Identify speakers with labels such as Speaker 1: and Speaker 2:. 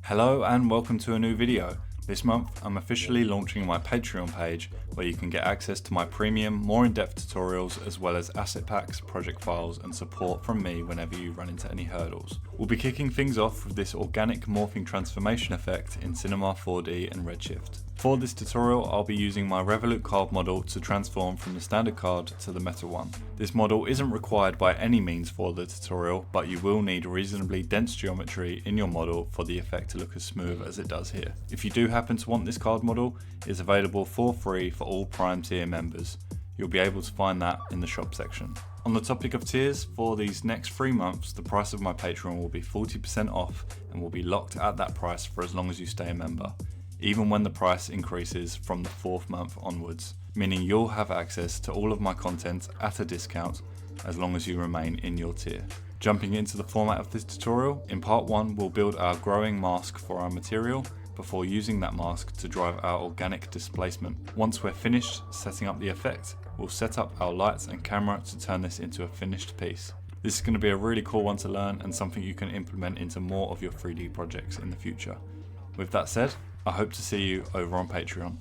Speaker 1: Hello and welcome to a new video. This month I'm officially launching my Patreon page where you can get access to my premium, more in-depth tutorials as well as asset packs, project files and support from me whenever you run into any hurdles. We'll be kicking things off with this organic morphing transformation effect in Cinema 4D and Redshift. For this tutorial I'll be using my Revolut card model to transform from the standard card to the metal one. This model isn't required by any means for the tutorial, but you will need reasonably dense geometry in your model for the effect to look as smooth as it does here. If you do happen to want this card model, it's available for free for all Prime tier members. You'll be able to find that in the shop section. On the topic of tiers, for these next 3 months, the price of my Patreon will be 40% off and will be locked at that price for as long as you stay a member, even when the price increases from the 4th month onwards, meaning you'll have access to all of my content at a discount as long as you remain in your tier. Jumping into the format of this tutorial, in part 1 we'll build our growing mask for our material before using that mask to drive our organic displacement. Once we're finished setting up the effect, we'll set up our lights and camera to turn this into a finished piece. This is going to be a really cool one to learn and something you can implement into more of your 3D projects in the future. With that said, I hope to see you over on Patreon.